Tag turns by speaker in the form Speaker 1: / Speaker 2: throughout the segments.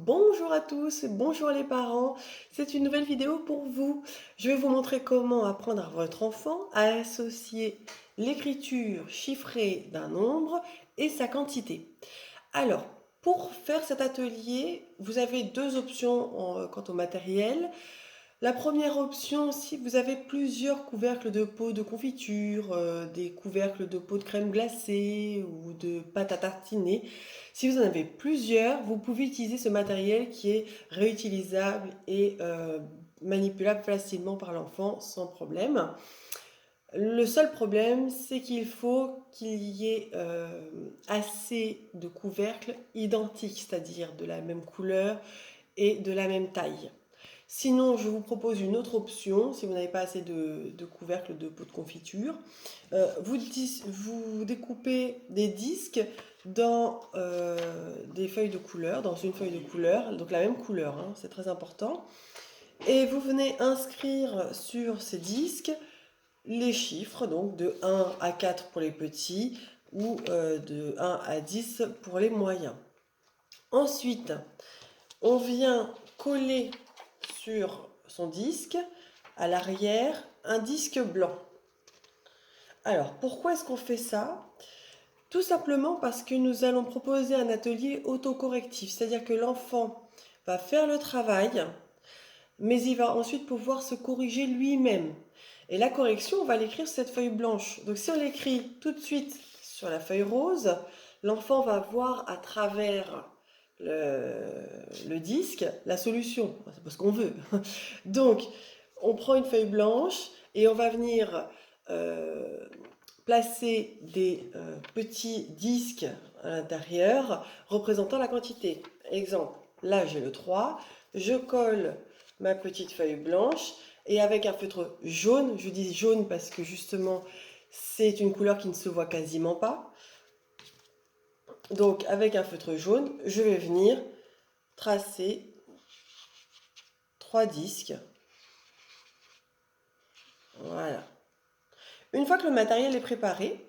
Speaker 1: Bonjour à tous, bonjour les parents. C'est une nouvelle vidéo pour vous. Je vais vous montrer comment apprendre à votre enfant à associer l'écriture chiffrée d'un nombre et sa quantité. Alors, pour faire cet atelier, vous avez deux options quant au matériel. La première option, si vous avez plusieurs couvercles de pots de confiture, des couvercles de pots de crème glacée ou de pâte à tartiner, si vous en avez plusieurs, vous pouvez utiliser ce matériel qui est réutilisable et manipulable facilement par l'enfant sans problème. Le seul problème, c'est qu'il faut qu'il y ait assez de couvercles identiques, c'est-à-dire de la même couleur et de la même taille. Sinon, je vous propose une autre option, si vous n'avez pas assez de couvercle de pot de confiture. Vous découpez des disques dans des feuilles de couleur, dans une feuille de couleur, donc la même couleur, hein, c'est très important. Et vous venez inscrire sur ces disques les chiffres, donc de 1 à 4 pour les petits ou de 1 à 10 pour les moyens. Ensuite, on vient coller sur son disque, à l'arrière, un disque blanc. Alors, pourquoi est-ce qu'on fait ça? Tout simplement parce que nous allons proposer un atelier autocorrectif, c'est-à-dire que l'enfant va faire le travail, mais il va ensuite pouvoir se corriger lui-même. Et la correction, on va l'écrire sur cette feuille blanche. Donc si on l'écrit tout de suite sur la feuille rose, l'enfant va voir à travers le disque la solution. C'est pas ce qu'on veut. Donc, on prend une feuille blanche et on va venir placer des petits disques à l'intérieur représentant la quantité. Exemple, là j'ai le 3, je colle ma petite feuille blanche et avec un feutre jaune, je dis jaune parce que justement c'est une couleur qui ne se voit quasiment pas. Donc avec un feutre jaune, je vais venir tracer 3 disques. Voilà. Une fois que le matériel est préparé,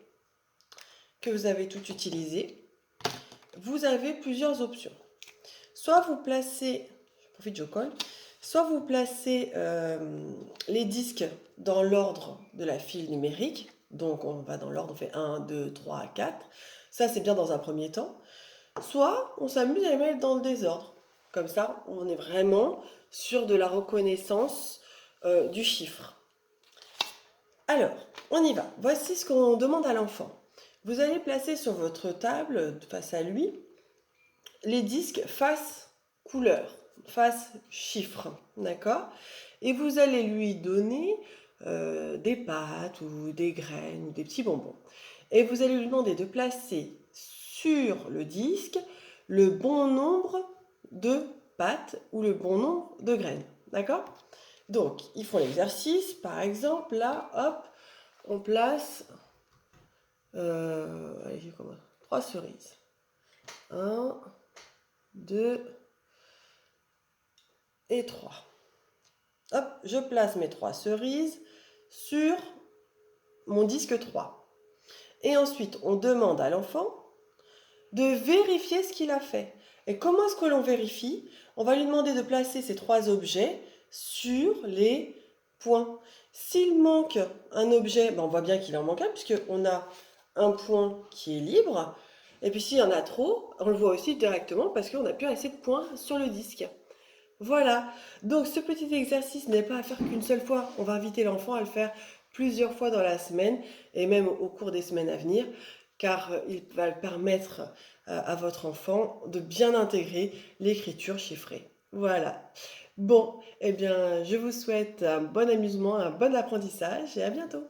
Speaker 1: que vous avez tout utilisé, vous avez plusieurs options. Soit vous placez, je profite, je colle, soit vous placez les disques dans l'ordre de la file numérique. Donc on va dans l'ordre, on fait 1, 2, 3, 4. Ça c'est bien dans un premier temps. Soit on s'amuse à les mettre dans le désordre. Comme ça, on est vraiment sur de la reconnaissance du chiffre. Alors, on y va. Voici ce qu'on demande à l'enfant. Vous allez placer sur votre table, face à lui, les disques face couleur, face chiffre, d'accord? Et vous allez lui donner des pâtes ou des graines ou des petits bonbons. Et vous allez lui demander de placer sur le disque le bon nombre de pâtes ou le bon nombre de graines, d'accord? Donc, ils font l'exercice, par exemple, là, hop, on place, allez, j'ai comment 3 cerises. 1, 2 et 3. Hop, je place mes 3 cerises sur mon disque 3. Et ensuite, on demande à l'enfant de vérifier ce qu'il a fait. Et comment est-ce que l'on vérifie? On va lui demander de placer ces 3 objets sur les points. S'il manque un objet, ben on voit bien qu'il en manque un, puisqu'on a un point qui est libre. Et puis s'il y en a trop, on le voit aussi directement parce qu'on n'a plus assez de points sur le disque. Voilà, donc ce petit exercice n'est pas à faire qu'une seule fois. On va inviter l'enfant à le faire plusieurs fois dans la semaine et même au cours des semaines à venir, car il va permettre à votre enfant de bien intégrer l'écriture chiffrée. Voilà. Bon, eh bien, je vous souhaite un bon amusement, un bon apprentissage et à bientôt.